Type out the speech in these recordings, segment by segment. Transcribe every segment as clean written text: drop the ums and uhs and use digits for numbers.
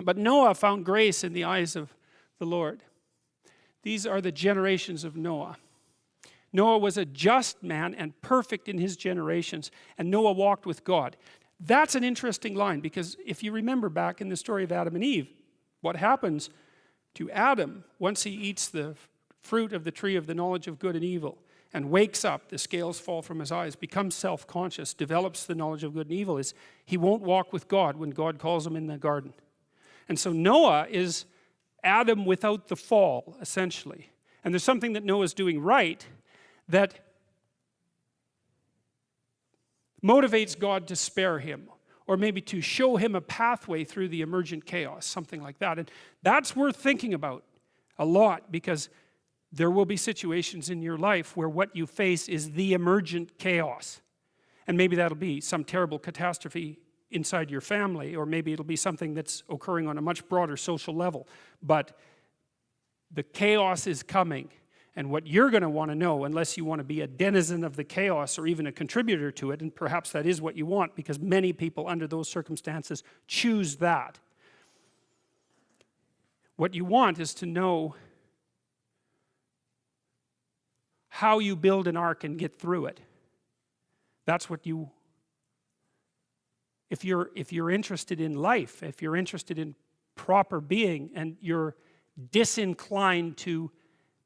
But Noah found grace in the eyes of the Lord. These are the generations of Noah. Noah was a just man and perfect in his generations, and Noah walked with God. That's an interesting line, because if you remember back in the story of Adam and Eve, what happens to Adam once he eats the fruit of the tree of the knowledge of good and evil and wakes up, the scales fall from his eyes, becomes self-conscious, develops the knowledge of good and evil, is he won't walk with God when God calls him in the garden. And so Noah is Adam without the fall, essentially. And there's something that Noah's doing right that motivates God to spare him, or maybe to show him a pathway through the emergent chaos, something like that. And that's worth thinking about a lot, because there will be situations in your life where what you face is the emergent chaos. And maybe that'll be some terrible catastrophe inside your family, or maybe it'll be something that's occurring on a much broader social level. But the chaos is coming. And what you're going to want to know, unless you want to be a denizen of the chaos or even a contributor to it, and perhaps that is what you want, because many people under those circumstances choose that. What you want is to know how you build an ark and get through it. That's what you, if you're interested in life, if you're interested in proper being, and you're disinclined to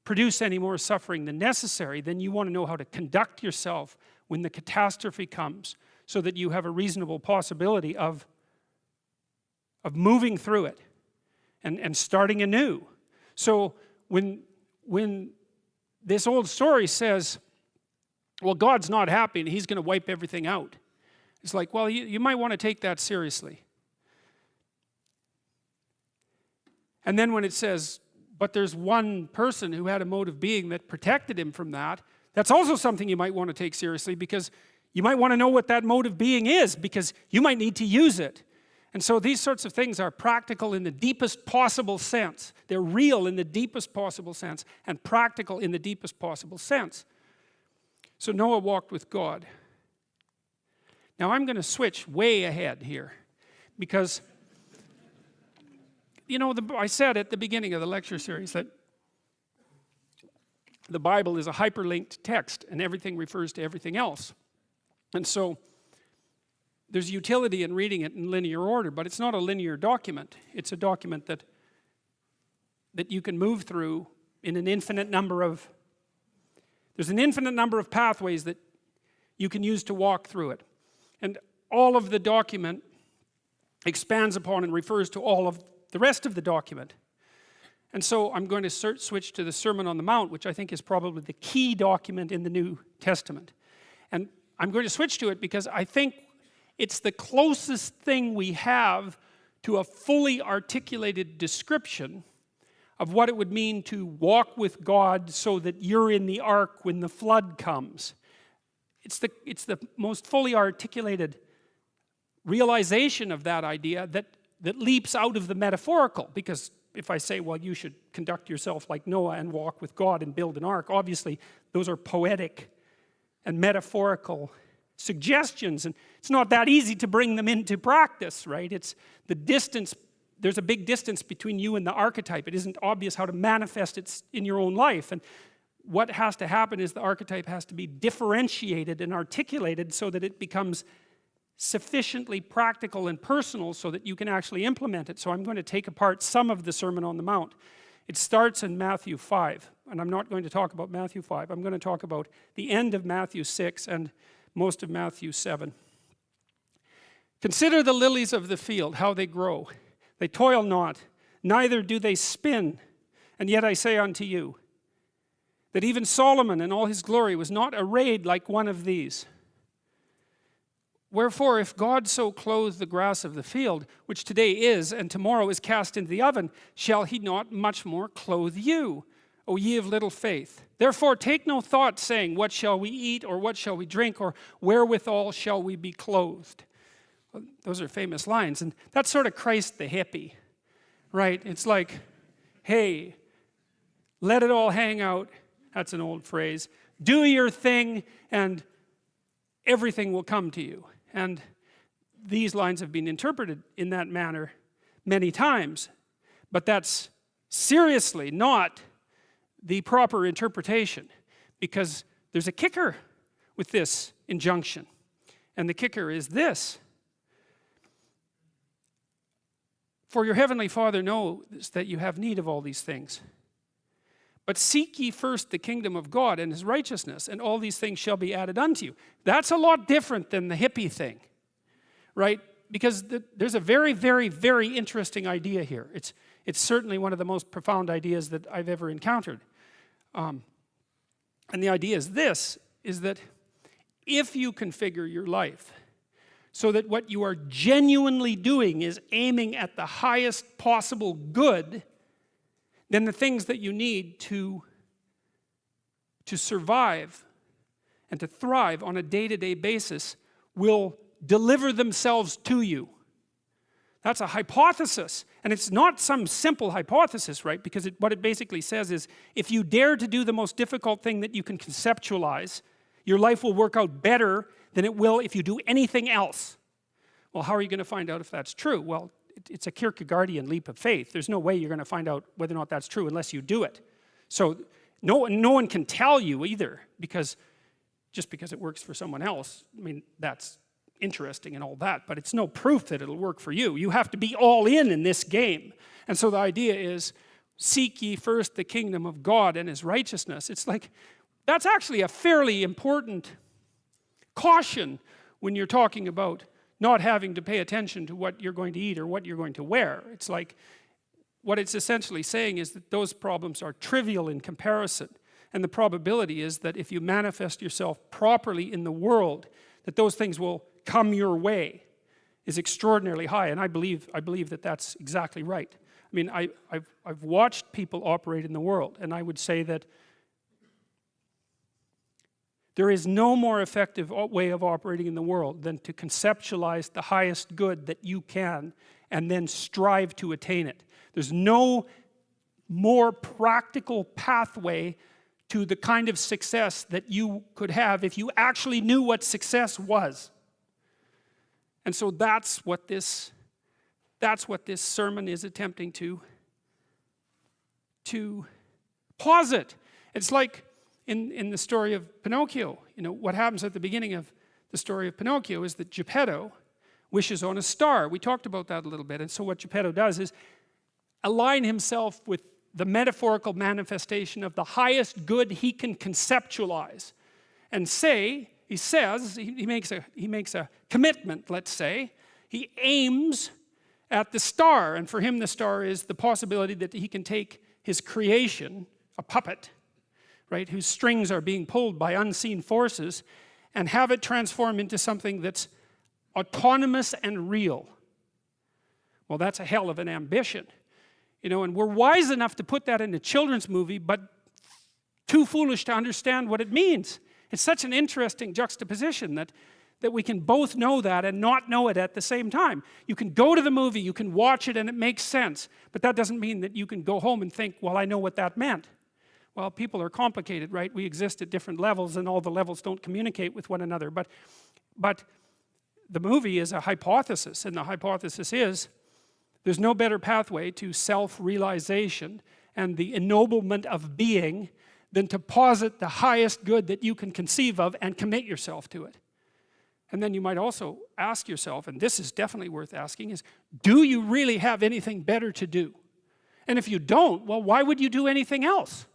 produce any more suffering than necessary, then you want to know how to conduct yourself when the catastrophe comes, so that you have a reasonable possibility of moving through it and starting anew. So when this old story says, well, God's not happy and he's going to wipe everything out, it's like, well, you might want to take that seriously. And then when it says, but there's one person who had a mode of being that protected him from that, that's also something you might want to take seriously, because you might want to know what that mode of being is, because you might need to use it. And so these sorts of things are practical in the deepest possible sense. They're real in the deepest possible sense, and practical in the deepest possible sense. So Noah walked with God. Now I'm going to switch way ahead here, because you know, I said at the beginning of the lecture series that the Bible is a hyperlinked text, and everything refers to everything else. And so there's utility in reading it in linear order, but it's not a linear document. It's a document that you can move through in an infinite number of, there's an infinite number of pathways that you can use to walk through it. And all of the document expands upon and refers to all of the rest of the document. And so I'm going to switch to the Sermon on the Mount, which I think is probably the key document in the New Testament. And I'm going to switch to it because I think it's the closest thing we have to a fully articulated description of what it would mean to walk with God so that you're in the ark when the flood comes. It's the most fully articulated realization of that idea that leaps out of the metaphorical. Because if I say, well, you should conduct yourself like Noah and walk with God and build an ark, obviously those are poetic and metaphorical suggestions, and it's not that easy to bring them into practice, right? It's the distance, there's a big distance between you and the archetype. It isn't obvious how to manifest it in your own life, and what has to happen is the archetype has to be differentiated and articulated so that it becomes sufficiently practical and personal so that you can actually implement it. So I'm going to take apart some of the Sermon on the Mount. It starts in Matthew 5, and I'm not going to talk about Matthew 5. I'm going to talk about the end of Matthew 6 and most of Matthew 7. Consider the lilies of the field, how they grow. They toil not, neither do they spin. And yet I say unto you, that even Solomon in all his glory was not arrayed like one of these. Wherefore, if God so clothe the grass of the field, which today is, and tomorrow is cast into the oven, shall he not much more clothe you, O ye of little faith? Therefore take no thought, saying, what shall we eat, or what shall we drink, or wherewithal shall we be clothed? Well, those are famous lines, and that's sort of Christ the hippie, right? It's like, hey, let it all hang out. That's an old phrase. Do your thing, and everything will come to you. And these lines have been interpreted in that manner many times. But that's seriously not the proper interpretation, because there's a kicker with this injunction. And the kicker is this: for your heavenly Father knows that you have need of all these things. But seek ye first the kingdom of God and his righteousness, and all these things shall be added unto you. That's a lot different than the hippie thing, right? Because there's a very, very, very interesting idea here. It's certainly one of the most profound ideas that I've ever encountered. And the idea is this, is that if you configure your life so that what you are genuinely doing is aiming at the highest possible good, then the things that you need to survive and to thrive on a day-to-day basis will deliver themselves to you. That's a hypothesis, and it's not some simple hypothesis, right? Because what it basically says is, if you dare to do the most difficult thing that you can conceptualize, your life will work out better than it will if you do anything else. Well, how are you going to find out if that's true? Well, it's a Kierkegaardian leap of faith. There's no way you're going to find out whether or not that's true unless you do it. So no one can tell you either, because just because it works for someone else, I mean, that's interesting and all that, but it's no proof that it'll work for you. You have to be all in this game. And so the idea is, seek ye first the kingdom of God and his righteousness. It's like, that's actually a fairly important caution when you're talking about not having to pay attention to what you're going to eat or what you're going to wear. It's like, what it's essentially saying is that those problems are trivial in comparison. And the probability is that if you manifest yourself properly in the world, that those things will come your way is extraordinarily high. And I believe that that's exactly right. I mean, I've watched people operate in the world, and I would say that there is no more effective way of operating in the world than to conceptualize the highest good that you can and then strive to attain it. There's no more practical pathway to the kind of success that you could have if you actually knew what success was. And so that's what this sermon is attempting to posit. It's like in the story of Pinocchio. You know, what happens at the beginning of the story of Pinocchio is that Geppetto wishes on a star. We talked about that a little bit. And so what Geppetto does is align himself with the metaphorical manifestation of the highest good he can conceptualize. And he makes a commitment, let's say. He aims at the star, and for him the star is the possibility that he can take his creation, a puppet, right, whose strings are being pulled by unseen forces, and have it transform into something that's autonomous and real. Well, that's a hell of an ambition. You know, and we're wise enough to put that in a children's movie, but too foolish to understand what it means. It's such an interesting juxtaposition that we can both know that and not know it at the same time. You can go to the movie, you can watch it, and it makes sense, but that doesn't mean that you can go home and think, well, I know what that meant. Well, people are complicated, right? We exist at different levels, and all the levels don't communicate with one another. But the movie is a hypothesis, and the hypothesis is there's no better pathway to self-realization and the ennoblement of being than to posit the highest good that you can conceive of and commit yourself to it. And then you might also ask yourself, and this is definitely worth asking, is do you really have anything better to do? And if you don't, well, why would you do anything else?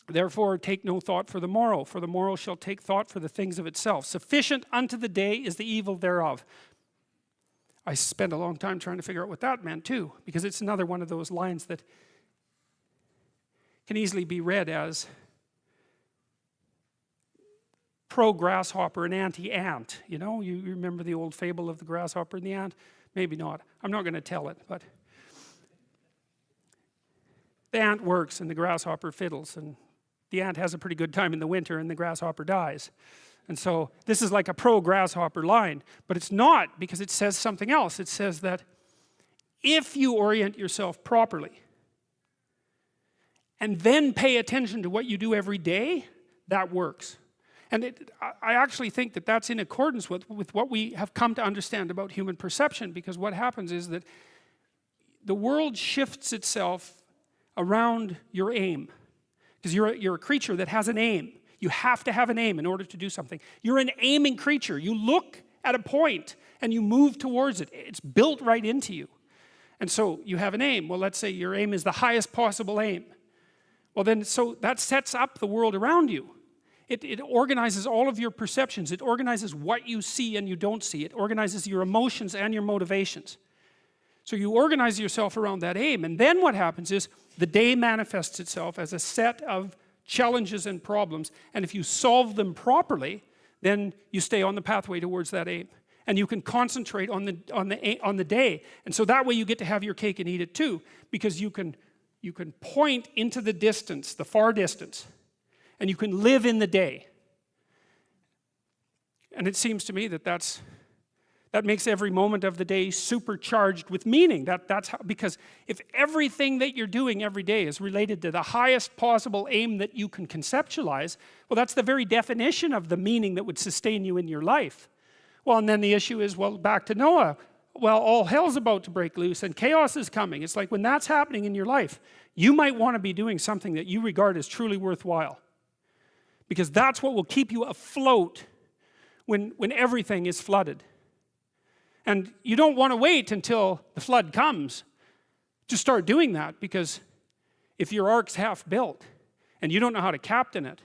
Therefore, take no thought for the morrow shall take thought for the things of itself. Sufficient unto the day is the evil thereof. I spent a long time trying to figure out what that meant too, because it's another one of those lines that can easily be read as pro-grasshopper and anti-ant. You know, you remember the old fable of the grasshopper and the ant? Maybe not. I'm not going to tell it, but the ant works and the grasshopper fiddles, and the ant has a pretty good time in the winter and the grasshopper dies. And so this is like a pro-grasshopper line, but it's not, because it says something else. It says that if you orient yourself properly and then pay attention to what you do every day, that works. And I actually think that that's in accordance with what we have come to understand about human perception, because what happens is that the world shifts itself around your aim. Because you're a creature that has an aim. You have to have an aim in order to do something. You're an aiming creature. You look at a point and you move towards it. It's built right into you. And so you have an aim. Well, let's say your aim is the highest possible aim. Well then, so that sets up the world around you. It organizes all of your perceptions. It organizes what you see and you don't see. It organizes your emotions and your motivations. So you organize yourself around that aim, and then what happens is the day manifests itself as a set of challenges and problems, and if you solve them properly, then you stay on the pathway towards that aim. And you can concentrate on the day. And so that way you get to have your cake and eat it too, because you can point into the distance, the far distance, and you can live in the day. And it seems to me that that makes every moment of the day supercharged with meaning. That's how, because if everything that you're doing every day is related to the highest possible aim that you can conceptualize, well, that's the very definition of the meaning that would sustain you in your life. Well, and then the issue is, well, back to Noah. Well, all hell's about to break loose and chaos is coming. It's like when that's happening in your life, you might want to be doing something that you regard as truly worthwhile. Because that's what will keep you afloat when everything is flooded. And you don't want to wait until the flood comes to start doing that, because if your ark's half built and you don't know how to captain it,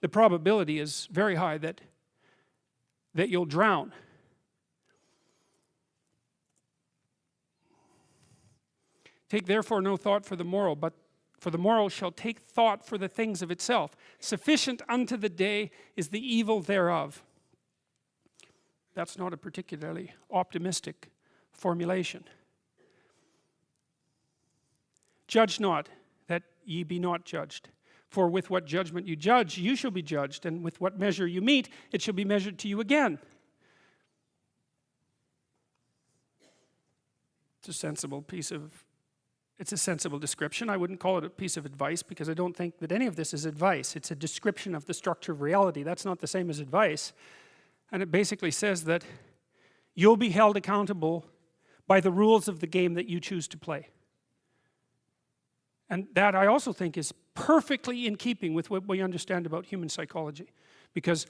the probability is very high that you'll drown. Take therefore no thought for the morrow, but for the morrow shall take thought for the things of itself. Sufficient unto the day is the evil thereof. That's not a particularly optimistic formulation. Judge not, that ye be not judged. For with what judgment you judge, you shall be judged, and with what measure you meet, it shall be measured to you again. It's a sensible description. I wouldn't call it a piece of advice, because I don't think that any of this is advice. It's a description of the structure of reality. That's not the same as advice. And it basically says that you'll be held accountable by the rules of the game that you choose to play. And that, I also think, is perfectly in keeping with what we understand about human psychology. Because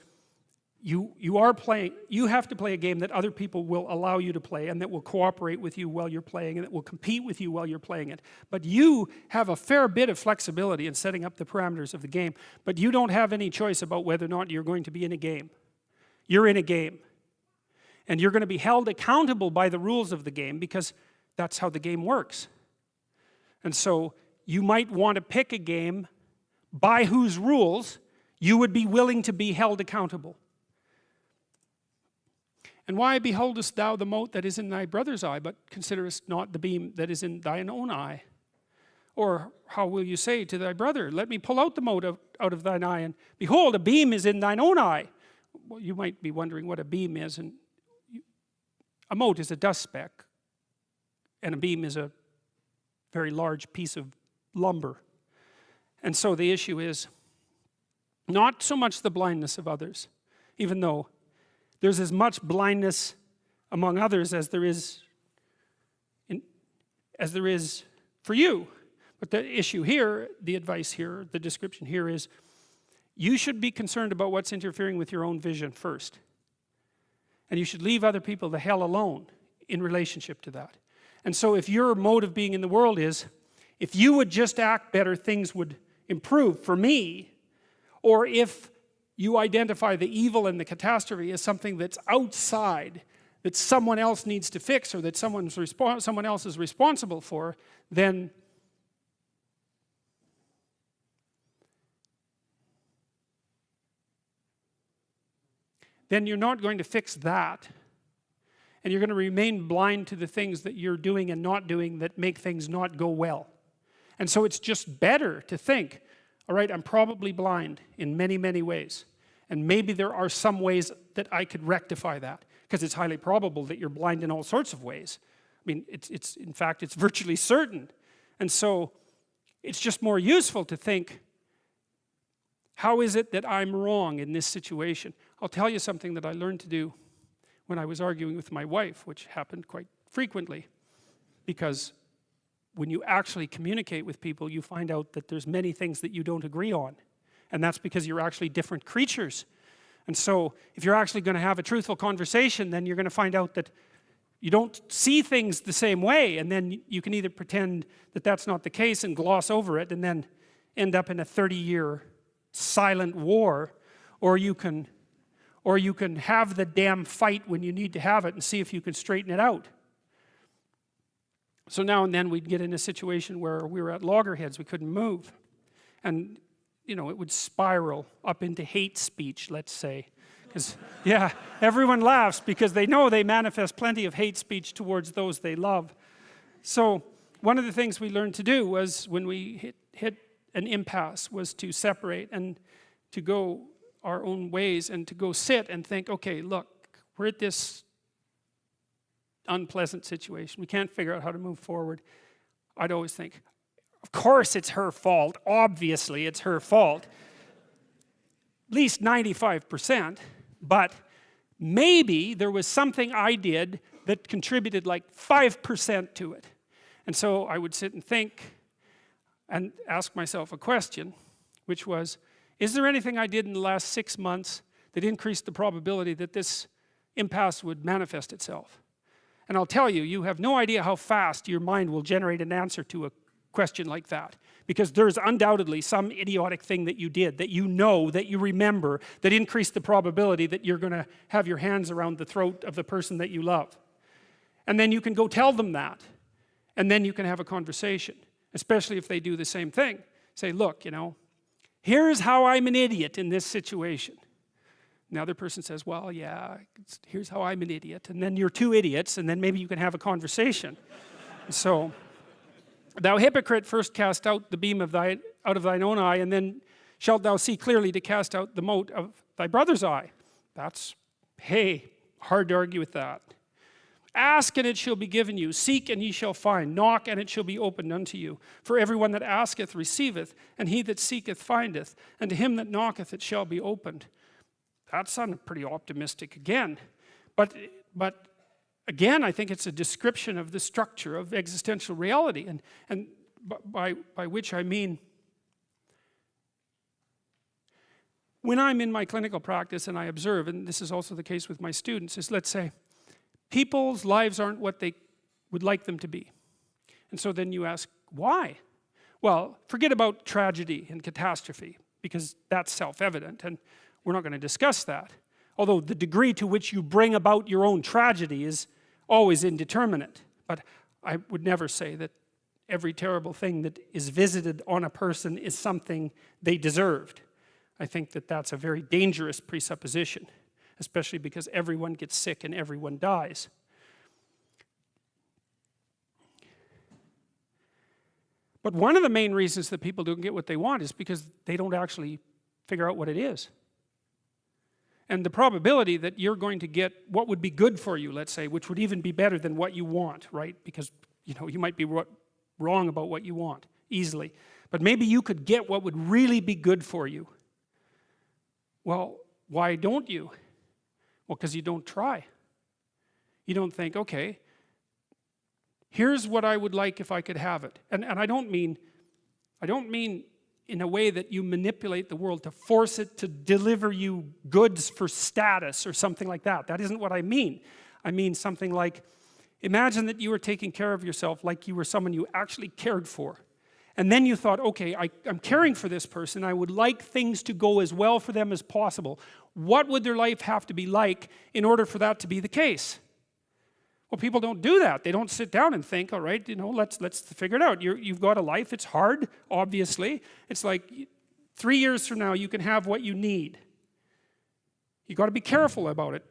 you have to play a game that other people will allow you to play, and that will cooperate with you while you're playing, and that will compete with you while you're playing it. But you have a fair bit of flexibility in setting up the parameters of the game, but you don't have any choice about whether or not you're going to be in a game. You're in a game. And you're going to be held accountable by the rules of the game, because that's how the game works. And so you might want to pick a game by whose rules you would be willing to be held accountable. And why beholdest thou the mote that is in thy brother's eye, but considerest not the beam that is in thine own eye? Or how will you say to thy brother, let me pull out the mote out of thine eye, and behold, a beam is in thine own eye? Well, you might be wondering what a beam is, and a mote is a dust speck, and a beam is a very large piece of lumber. And so the issue is not so much the blindness of others, even though there's as much blindness among others as there is for you. But the issue here, the advice here, the description here is, you should be concerned about what's interfering with your own vision first. And you should leave other people the hell alone in relationship to that. And so if your mode of being in the world is, if you would just act better, things would improve for me, or if you identify the evil and the catastrophe as something that's outside, that someone else needs to fix, or that someone else is responsible for, then you're not going to fix that. And you're going to remain blind to the things that you're doing and not doing that make things not go well. And so it's just better to think, all right, I'm probably blind in many, many ways. And maybe there are some ways that I could rectify that, because it's highly probable that you're blind in all sorts of ways. I mean, in fact, it's virtually certain. And so it's just more useful to think, How is it that I'm wrong in this situation? I'll tell you something that I learned to do when I was arguing with my wife, which happened quite frequently. Because when you actually communicate with people, you find out that there's many things that you don't agree on. And that's because you're actually different creatures. And so if you're actually going to have a truthful conversation, then you're going to find out that you don't see things the same way. And then you can either pretend that that's not the case and gloss over it and then end up in a 30-year silent war, or you can have the damn fight when you need to have it and see if you can straighten it out. So now and then we'd get in a situation where we were at loggerheads, we couldn't move. And, you know, it would spiral up into hate speech, let's say. Because, yeah, everyone laughs because they know they manifest plenty of hate speech towards those they love. So one of the things we learned to do was, when we hit an impasse, was to separate and to go our own ways and to go sit and think, okay, look, we're at this unpleasant situation. We can't figure out how to move forward. I'd always think, of course it's her fault. Obviously it's her fault. At least 95%. But maybe there was something I did that contributed like 5% to it. And so I would sit and think and ask myself a question, which was, is there anything I did in the last 6 months that increased the probability that this impasse would manifest itself? And I'll tell you, you have no idea how fast your mind will generate an answer to a question like that. Because there's undoubtedly some idiotic thing that you did, that you know, that you remember, that increased the probability that you're going to have your hands around the throat of the person that you love. And then you can go tell them that. And then you can have a conversation, especially if they do the same thing. Say, look, you know, here's how I'm an idiot in this situation. And the other person says, well, yeah, here's how I'm an idiot. And then you're two idiots, and then maybe you can have a conversation. So, thou hypocrite, first cast out the beam out of thine own eye, and then shalt thou see clearly to cast out the mote of thy brother's eye. That's, hey, hard to argue with that. Ask, and it shall be given you. Seek, and ye shall find. Knock, and it shall be opened unto you. For everyone that asketh receiveth, and he that seeketh findeth, and to him that knocketh it shall be opened. That sounded pretty optimistic again. But again, I think it's a description of the structure of existential reality, and by which I mean, when I'm in my clinical practice and I observe, and this is also the case with my students, is, let's say, people's lives aren't what they would like them to be. And so then you ask, why? Well, forget about tragedy and catastrophe, because that's self-evident, and we're not going to discuss that. Although the degree to which you bring about your own tragedy is always indeterminate. But I would never say that every terrible thing that is visited on a person is something they deserved. I think that that's a very dangerous presupposition, especially because everyone gets sick and everyone dies. But one of the main reasons that people don't get what they want is because they don't actually figure out what it is. And the probability that you're going to get what would be good for you, let's say, which would even be better than what you want, right? Because, you know, you might be wrong about what you want easily. But maybe you could get what would really be good for you. Well, why don't you? Well, because you don't try. You don't think, okay, here's what I would like if I could have it. And I don't mean in a way that you manipulate the world to force it to deliver you goods for status or something like that. That isn't what I mean. I mean something like, imagine that you were taking care of yourself like you were someone you actually cared for. And then you thought, okay, I'm caring for this person. I would like things to go as well for them as possible. What would their life have to be like in order for that to be the case? Well, people don't do that. They don't sit down and think, all right, you know, let's figure it out. You've got a life. It's hard, obviously. It's like 3 years from now, you can have what you need. You've got to be careful about it.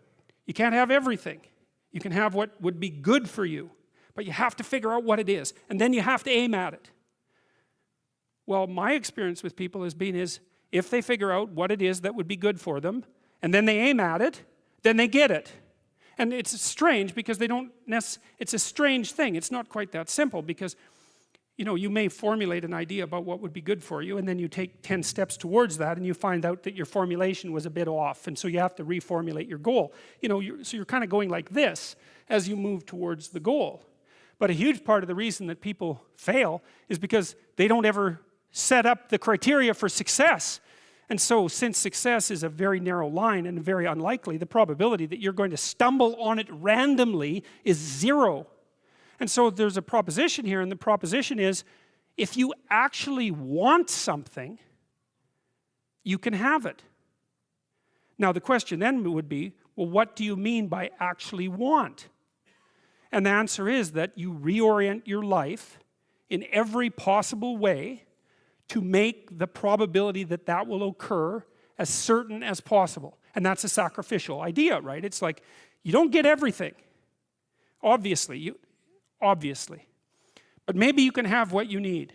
You can't have everything. You can have what would be good for you, but you have to figure out what it is, and then you have to aim at it. Well, my experience with people has been is, if they figure out what it is that would be good for them, and then they aim at it, then they get it. And it's strange because they don't necessarily, it's a strange thing. It's not quite that simple, because you may formulate an idea about what would be good for you, and then you take 10 steps towards that, and you find out that your formulation was a bit off, and so you have to reformulate your goal. So you're kind of going like this as you move towards the goal. But a huge part of the reason that people fail is because they don't ever set up the criteria for success. And so, since success is a very narrow line and very unlikely, the probability that you're going to stumble on it randomly is 0. And so there's a proposition here, and the proposition is, if you actually want something, you can have it. Now the question then would be, well, what do you mean by actually want? And the answer is that you reorient your life in every possible way to make the probability that that will occur as certain as possible. And that's a sacrificial idea, right? It's like, you don't get everything, obviously. But maybe you can have what you need.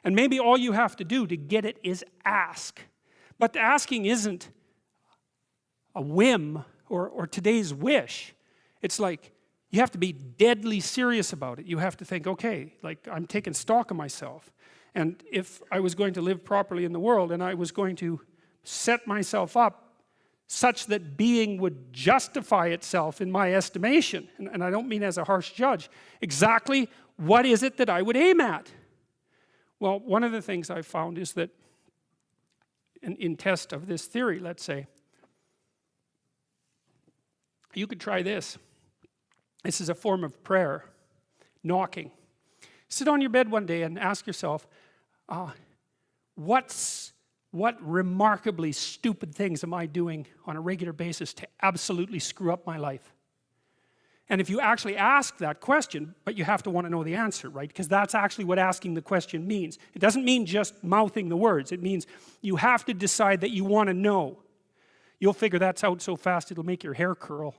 And maybe all you have to do to get it is ask. But the asking isn't a whim or today's wish. It's like, you have to be deadly serious about it. You have to think, okay, like, I'm taking stock of myself. And if I was going to live properly in the world, and I was going to set myself up such that being would justify itself in my estimation, and I don't mean as a harsh judge, exactly what is it that I would aim at? Well, one of the things I've found is that in test of this theory, let's say, you could try this. This is a form of prayer, knocking. Sit on your bed one day and ask yourself, what remarkably stupid things am I doing on a regular basis to absolutely screw up my life? And if you actually ask that question, but you have to want to know the answer, right? Because that's actually what asking the question means. It doesn't mean just mouthing the words. It means you have to decide that you want to know. You'll figure that's out so fast it'll make your hair curl.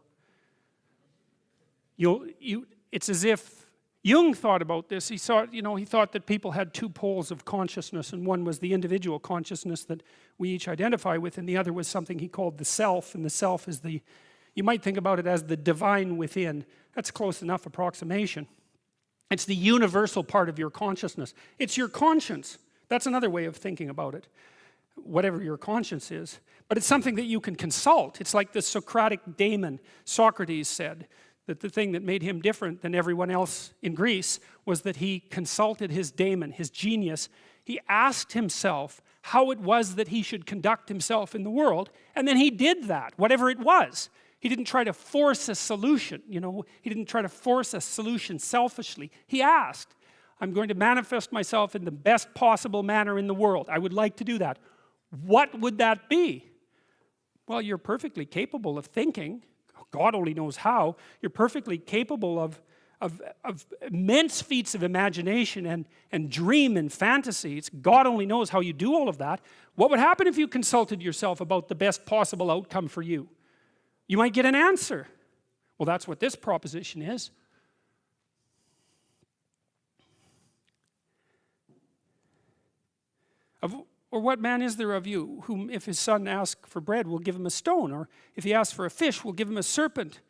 It's as if Jung thought about this. He thought that people had two poles of consciousness, and one was the individual consciousness that we each identify with, and the other was something he called the self, and the self is you might think about it as the divine within. That's close enough approximation. It's the universal part of your consciousness. It's your conscience. That's another way of thinking about it, whatever your conscience is. But it's something that you can consult. It's like the Socratic daemon. Socrates said that the thing that made him different than everyone else in Greece was that he consulted his daemon, his genius. He asked himself how it was that he should conduct himself in the world, and then he did that, whatever it was. He didn't try to force a solution, He didn't try to force a solution selfishly. He asked, I'm going to manifest myself in the best possible manner in the world. I would like to do that. What would that be? Well, you're perfectly capable of thinking. God only knows how. You're perfectly capable of immense feats of imagination and dream and fantasy. God only knows how you do all of that. What would happen if you consulted yourself about the best possible outcome for you? You might get an answer. Well, that's what this proposition is. Or what man is there of you, whom if his son asks for bread, will give him a stone? Or if he asks for a fish, will give him a serpent?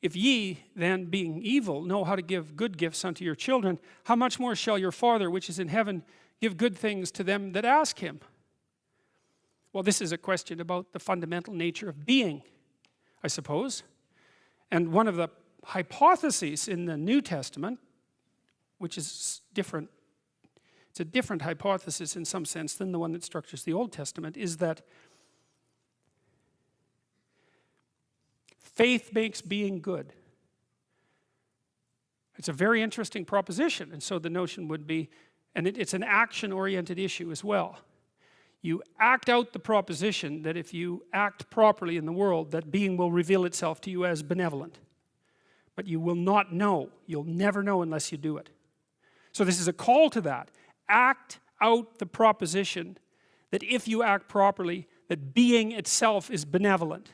If ye, then, being evil, know how to give good gifts unto your children, how much more shall your Father, which is in heaven, give good things to them that ask him? Well, this is a question about the fundamental nature of being, I suppose. And one of the hypotheses in the New Testament, which is different, it's a different hypothesis in some sense than the one that structures the Old Testament, is that faith makes being good. It's a very interesting proposition, and so the notion would be, and it's an action-oriented issue as well. You act out the proposition that if you act properly in the world, that being will reveal itself to you as benevolent. But you will not know. You'll never know unless you do it. So this is a call to that. Act out the proposition that if you act properly, that being itself is benevolent.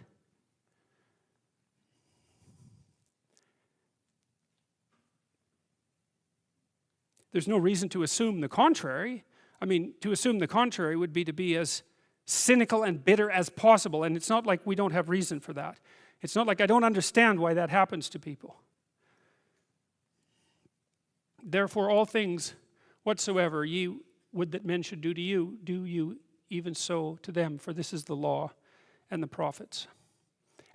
There's no reason to assume the contrary. I mean, to assume the contrary would be to be as cynical and bitter as possible, and it's not like we don't have reason for that. It's not like I don't understand why that happens to people. Therefore, all things whatsoever ye would that men should do to you, do you even so to them, for this is the law and the prophets.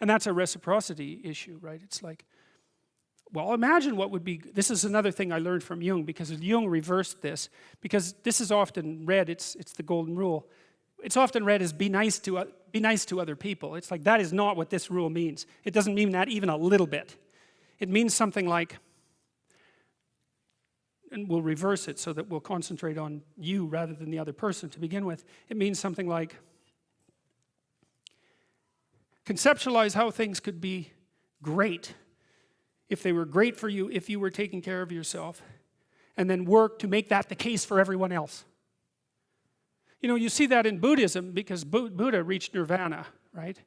And that's a reciprocity issue, right? It's like, well, imagine what would be, this is another thing I learned from Jung, because Jung reversed this, because this is often read, it's the golden rule. It's often read as be nice to other people. It's like, that is not what this rule means. It doesn't mean that even a little bit. It means something like, and we'll reverse it so that we'll concentrate on you rather than the other person to begin with. It means something like, conceptualize how things could be great if they were great for you, if you were taking care of yourself, and then work to make that the case for everyone else. You know, you see that in Buddhism, because Buddha reached nirvana, right?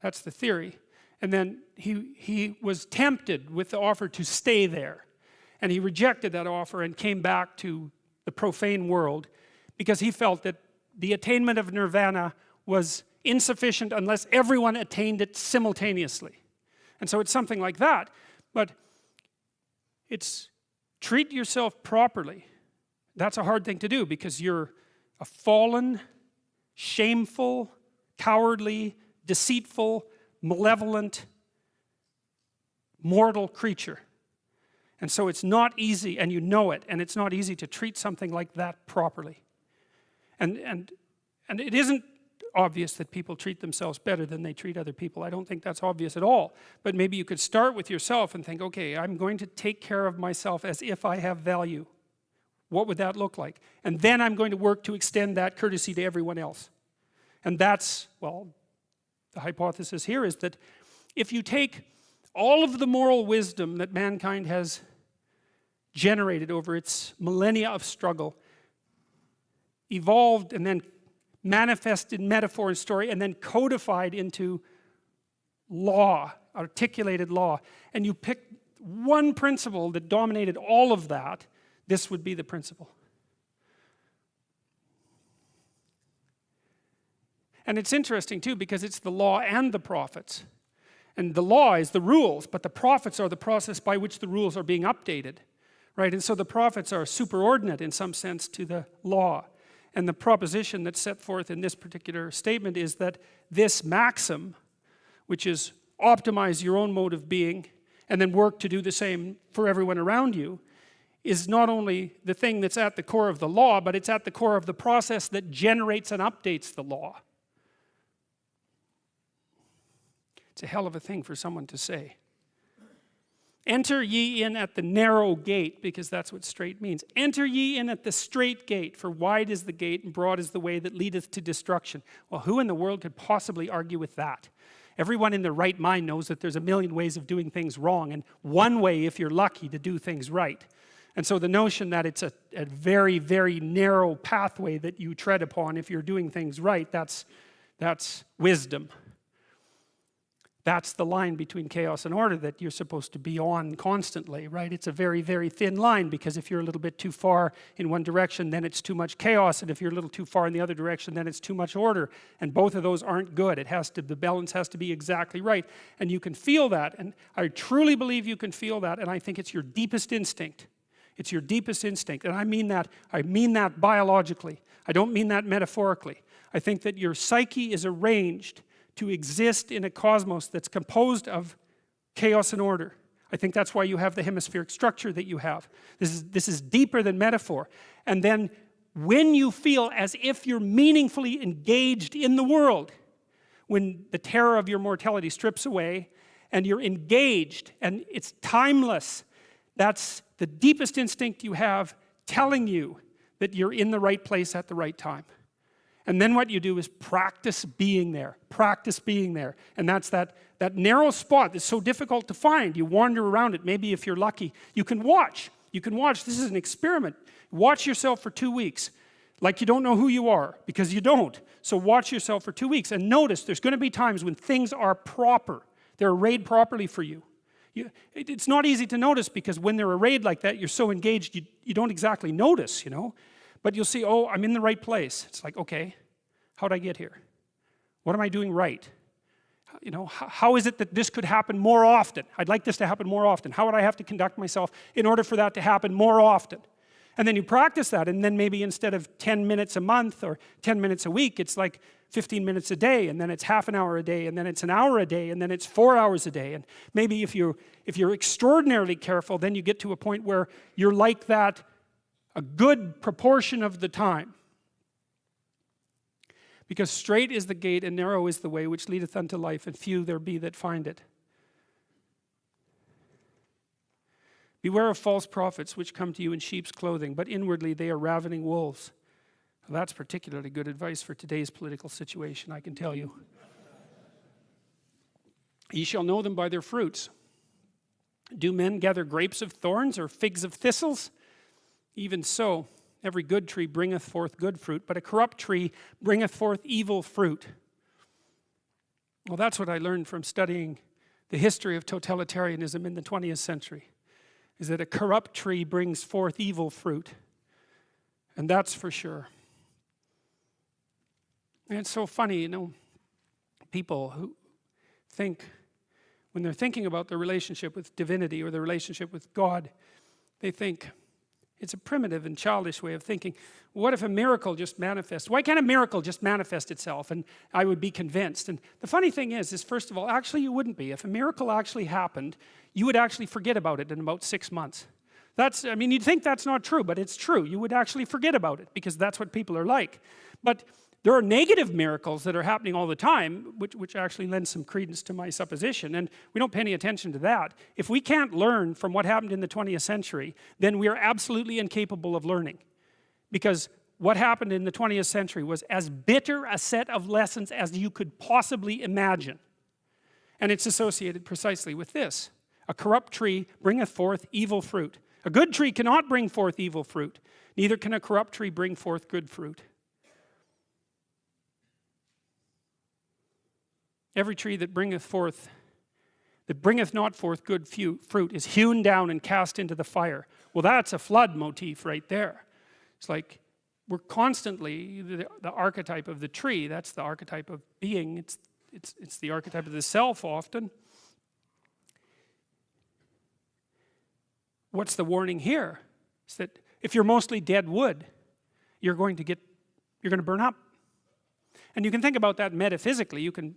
That's the theory. And then he was tempted with the offer to stay there. And he rejected that offer and came back to the profane world because he felt that the attainment of nirvana was insufficient unless everyone attained it simultaneously. And so it's something like that. But it's treat yourself properly. That's a hard thing to do because you're a fallen, shameful, cowardly, deceitful, malevolent, mortal creature. And so it's not easy, and you know it, and it's not easy to treat something like that properly. And it isn't obvious that people treat themselves better than they treat other people. I don't think that's obvious at all. But maybe you could start with yourself and think, okay, I'm going to take care of myself as if I have value. What would that look like? And then I'm going to work to extend that courtesy to everyone else. And that's, well, the hypothesis here is that if you take all of the moral wisdom that mankind has generated over its millennia of struggle, evolved and then manifested in metaphor and story, and then codified into law, articulated law, and you pick one principle that dominated all of that, this would be the principle. And it's interesting too, because it's the law and the prophets. And the law is the rules, but the prophets are the process by which the rules are being updated, right? And so the prophets are superordinate in some sense to the law. And the proposition that's set forth in this particular statement is that this maxim, which is optimize your own mode of being and then work to do the same for everyone around you, is not only the thing that's at the core of the law, but it's at the core of the process that generates and updates the law. It's a hell of a thing for someone to say. Enter ye in at the narrow gate, because that's what straight means. Enter ye in at the straight gate, for wide is the gate and broad is the way that leadeth to destruction. Well, who in the world could possibly argue with that? Everyone in their right mind knows that there's a million ways of doing things wrong, and one way, if you're lucky, to do things right. And so the notion that it's a very, very narrow pathway that you tread upon if you're doing things right, that's wisdom. That's the line between chaos and order that you're supposed to be on constantly, right? It's a very, very thin line, because if you're a little bit too far in one direction, then it's too much chaos, and if you're a little too far in the other direction, then it's too much order. And both of those aren't good. The balance has to be exactly right. And you can feel that, and I truly believe you can feel that, and I think it's your deepest instinct. It's your deepest instinct, and I mean that biologically. I don't mean that metaphorically. I think that your psyche is arranged to exist in a cosmos that's composed of chaos and order. I think that's why you have the hemispheric structure that you have. This is deeper than metaphor. And then when you feel as if you're meaningfully engaged in the world, when the terror of your mortality strips away and you're engaged and it's timeless, that's the deepest instinct you have telling you that you're in the right place at the right time. And then what you do is practice being there. Practice being there. And that's that narrow spot that's so difficult to find. You wander around it. Maybe if you're lucky, you can watch. You can watch. This is an experiment. Watch yourself for 2 weeks. Like you don't know who you are, because you don't. So watch yourself for 2 weeks and notice there's going to be times when things are proper. They're arrayed properly for you. It's not easy to notice, because when they're arrayed like that, you're so engaged, you don't exactly notice, you know. But you'll see, oh, I'm in the right place. It's like, okay, how'd I get here? What am I doing right? You know, how is it that this could happen more often? I'd like this to happen more often. How would I have to conduct myself in order for that to happen more often? And then you practice that, and then maybe instead of 10 minutes a month or 10 minutes a week, it's like 15 minutes a day, and then it's half an hour a day, and then it's an hour a day, and then it's 4 hours a day. And maybe if you're extraordinarily careful, then you get to a point where you're like that a good proportion of the time. Because straight is the gate and narrow is the way which leadeth unto life, and few there be that find it. Beware of false prophets which come to you in sheep's clothing, but inwardly they are ravening wolves. Well, that's particularly good advice for today's political situation, I can tell you. Ye shall know them by their fruits. Do men gather grapes of thorns or figs of thistles? Even so, every good tree bringeth forth good fruit, but a corrupt tree bringeth forth evil fruit. Well, that's what I learned from studying the history of totalitarianism in the 20th century. Is that a corrupt tree brings forth evil fruit. And that's for sure. And it's so funny, you know, people who think, when they're thinking about their relationship with divinity or their relationship with God, they think it's a primitive and childish way of thinking. What if a miracle just manifests? Why can't a miracle just manifest itself? And I would be convinced. And the funny thing is first of all, actually you wouldn't be. If a miracle actually happened, you would actually forget about it in about 6 months. I mean, you'd think that's not true, but it's true. You would actually forget about it because that's what people are like. But there are negative miracles that are happening all the time, which actually lends some credence to my supposition, and we don't pay any attention to that. If we can't learn from what happened in the 20th century, then we are absolutely incapable of learning. Because what happened in the 20th century was as bitter a set of lessons as you could possibly imagine. And it's associated precisely with this. A corrupt tree bringeth forth evil fruit. A good tree cannot bring forth evil fruit. Neither can a corrupt tree bring forth good fruit. Every tree that bringeth not forth good fruit is hewn down and cast into the fire. Well, that's a flood motif right there. It's like we're constantly the archetype of the tree. That's the archetype of being. It's the archetype of the self often. What's the warning here? It's that if you're mostly dead wood, you're going to burn up. And you can think about that metaphysically. You can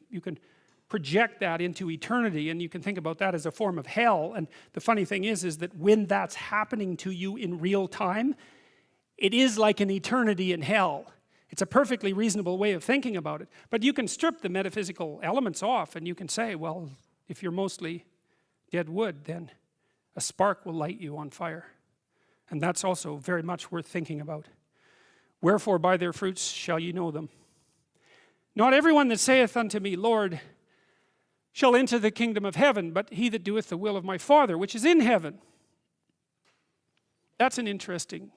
project that into eternity, and you can think about that as a form of hell. And the funny thing is that when that's happening to you in real time, it is like an eternity in hell. It's a perfectly reasonable way of thinking about it. But you can strip the metaphysical elements off, and you can say, well, if you're mostly dead wood, then a spark will light you on fire. And that's also very much worth thinking about. Wherefore by their fruits shall ye know them. Not everyone that saith unto me, Lord, shall enter the kingdom of heaven, but he that doeth the will of my Father, which is in heaven. That's an interesting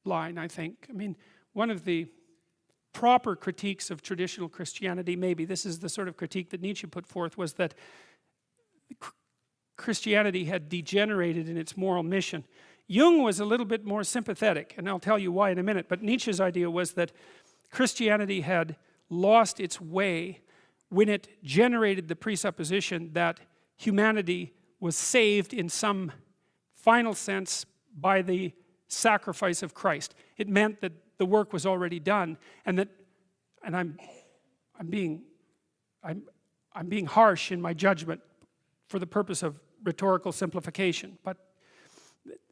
line, I think. I mean, one of the proper critiques of traditional Christianity, maybe this is the sort of critique that Nietzsche put forth, was that Christianity had degenerated in its moral mission. Jung was a little bit more sympathetic, and I'll tell you why in a minute, but Nietzsche's idea was that Christianity had lost its way when it generated the presupposition that humanity was saved in some final sense by the sacrifice of Christ. It meant that the work was already done, and I'm being harsh in my judgment for the purpose of rhetorical simplification, but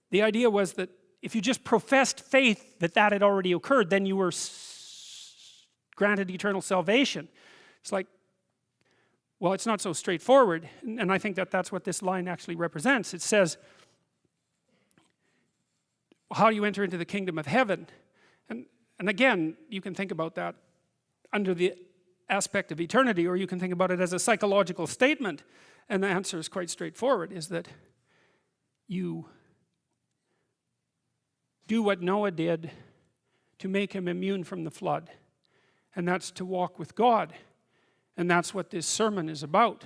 the idea was that if you just professed faith that had already occurred, then you were granted eternal salvation. It's like, well, it's not so straightforward, and I think that's what this line actually represents. It says, how do you enter into the kingdom of heaven? And again, you can think about that under the aspect of eternity, or you can think about it as a psychological statement, and the answer is quite straightforward, is that you do what Noah did to make him immune from the flood. And that's to walk with God. And that's what this sermon is about.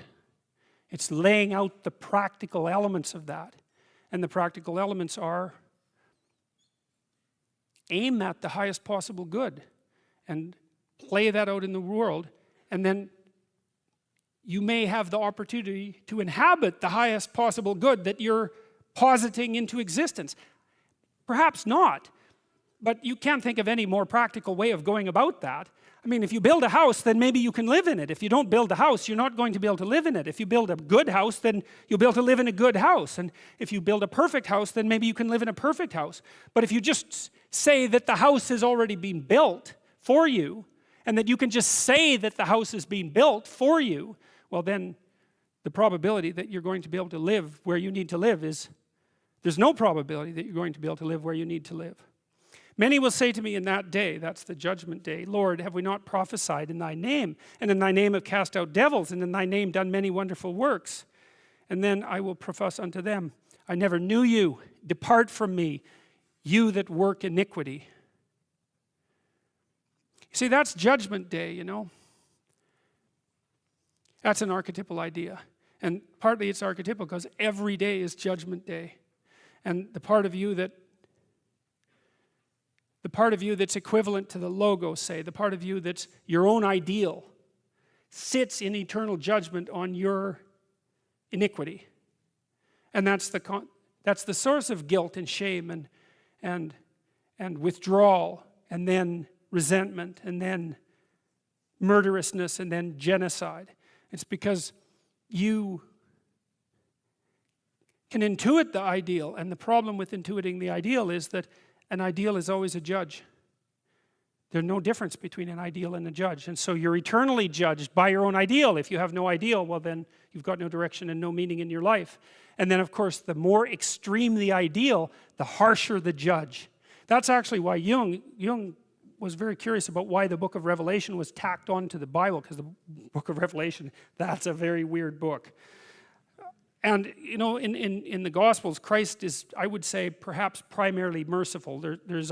It's laying out the practical elements of that. And the practical elements are aim at the highest possible good and play that out in the world, and then you may have the opportunity to inhabit the highest possible good that you're positing into existence. Perhaps not, but you can't think of any more practical way of going about that. I mean, if you build a house, then maybe you can live in it. If you don't build a house, you're not going to be able to live in it. If you build a good house, then you'll be able to live in a good house. And if you build a perfect house, then maybe you can live in a perfect house. But if you just say that the house has already been built for you, and that you can just say that the house is being built for you, well then the probability that you're going to be able to live where you need to live is, there's no probability that you're going to be able to live where you need to live. Many will say to me in that day, that's the judgment day, Lord, have we not prophesied in thy name? And in thy name have cast out devils, and in thy name done many wonderful works. And then I will profess unto them, I never knew you. Depart from me, you that work iniquity. See, that's judgment day, you know. That's an archetypal idea. And partly it's archetypal because every day is judgment day. And the part of you that's equivalent to the logos, say, the part of you that's your own ideal, sits in eternal judgment on your iniquity. And that's the source of guilt and shame and withdrawal, and then resentment, and then murderousness, and then genocide. It's because you can intuit the ideal, and the problem with intuiting the ideal is that an ideal is always a judge. There's no difference between an ideal and a judge. And so you're eternally judged by your own ideal. If you have no ideal, well then you've got no direction and no meaning in your life. And then of course, the more extreme the ideal, the harsher the judge. That's actually why Jung was very curious about why the book of Revelation was tacked on to the Bible, because the book of Revelation, that's a very weird book. And you know, in the Gospels, Christ is, I would say, perhaps primarily merciful. There's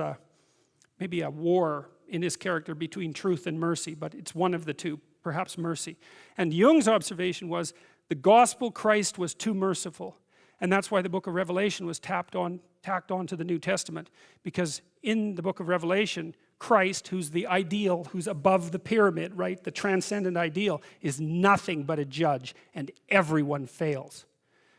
maybe a war in his character between truth and mercy, but it's one of the two, perhaps mercy. And Jung's observation was the gospel Christ was too merciful. And that's why the book of Revelation was tacked on to the New Testament, because in the book of Revelation, Christ, who's the ideal, who's above the pyramid, right, the transcendent ideal, is nothing but a judge, and everyone fails.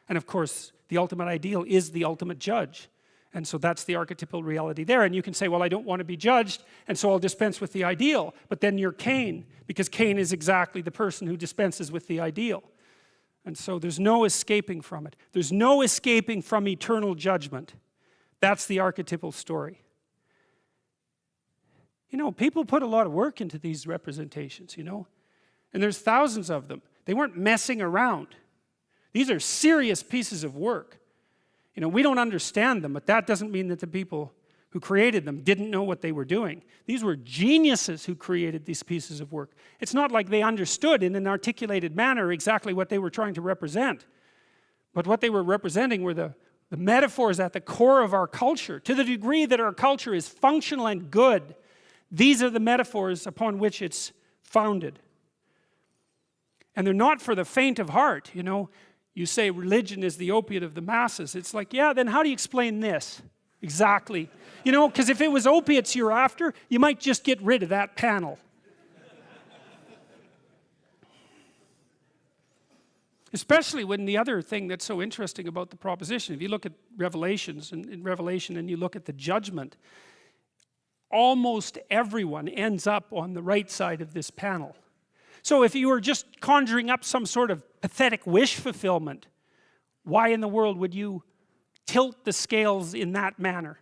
And of course, the ultimate ideal is the ultimate judge. And so that's the archetypal reality there. And you can say, well, I don't want to be judged, and so I'll dispense with the ideal. But then you're Cain, because Cain is exactly the person who dispenses with the ideal. And so there's no escaping from it. There's no escaping from eternal judgment. That's the archetypal story. You know, people put a lot of work into these representations, you know. And there's thousands of them. They weren't messing around. These are serious pieces of work. You know, we don't understand them, but that doesn't mean that the people who created them didn't know what they were doing. These were geniuses who created these pieces of work. It's not like they understood in an articulated manner exactly what they were trying to represent. But what they were representing were the metaphors at the core of our culture. To the degree that our culture is functional and good, these are the metaphors upon which it's founded. And they're not for the faint of heart, you know. You say religion is the opiate of the masses. It's like, yeah, then how do you explain this? Exactly. You know, because if it was opiates you're after, you might just get rid of that panel. Especially when the other thing that's so interesting about the proposition, if you look at Revelations, and in Revelation, and you look at the judgment, almost everyone ends up on the right side of this panel. So if you were just conjuring up some sort of pathetic wish fulfillment, why in the world would you tilt the scales in that manner?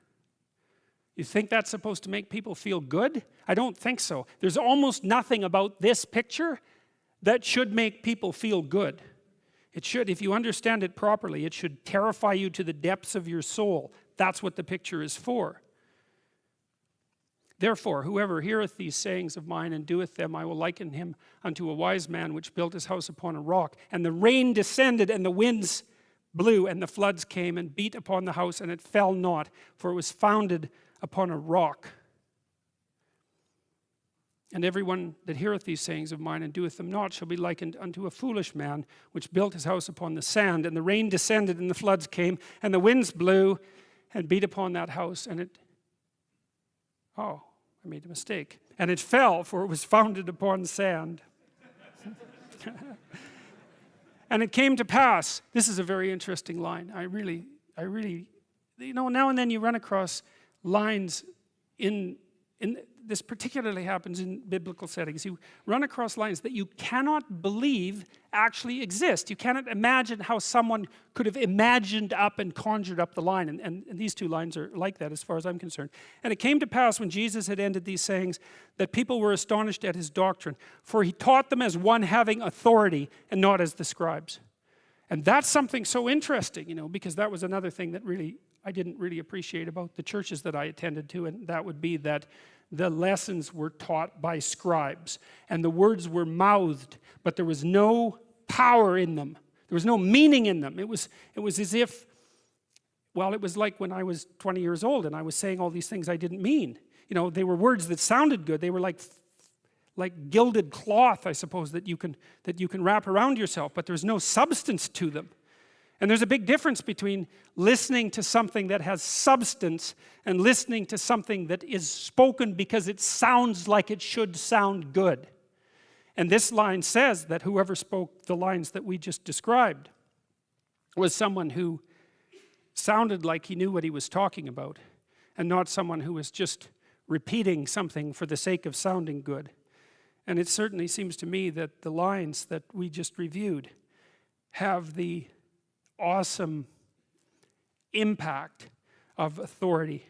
You think that's supposed to make people feel good? I don't think so. There's almost nothing about this picture that should make people feel good. It should, if you understand it properly, it should terrify you to the depths of your soul. That's what the picture is for. Therefore, whoever heareth these sayings of mine and doeth them, I will liken him unto a wise man which built his house upon a rock. And the rain descended, and the winds blew, and the floods came and beat upon the house, and it fell not, for it was founded upon a rock. And everyone that heareth these sayings of mine and doeth them not shall be likened unto a foolish man which built his house upon the sand. And the rain descended, and the floods came, and the winds blew and beat upon that house, and it... Oh, I made a mistake. And it fell, for it was founded upon sand. And it came to pass, this is a very interesting line. now and then you run across lines in this particularly happens in biblical settings. You run across lines that you cannot believe actually exist. You cannot imagine how someone could have imagined up and conjured up the line. And these two lines are like that as far as I'm concerned. And it came to pass when Jesus had ended these sayings that people were astonished at his doctrine, for he taught them as one having authority and not as the scribes. And that's something so interesting, because that was another thing that really I didn't really appreciate about the churches that I attended to, and that would be that the lessons were taught by scribes, and the words were mouthed, but there was no power in them. There was no meaning in them. It was as if, well, it was like when I was 20 years old and I was saying all these things I didn't mean. They were words that sounded good. They were like gilded cloth, I suppose, that you can wrap around yourself, but there's no substance to them. And there's a big difference between listening to something that has substance and listening to something that is spoken because it sounds like it should sound good. And this line says that whoever spoke the lines that we just described was someone who sounded like he knew what he was talking about, and not someone who was just repeating something for the sake of sounding good. And it certainly seems to me that the lines that we just reviewed have the awesome impact of authority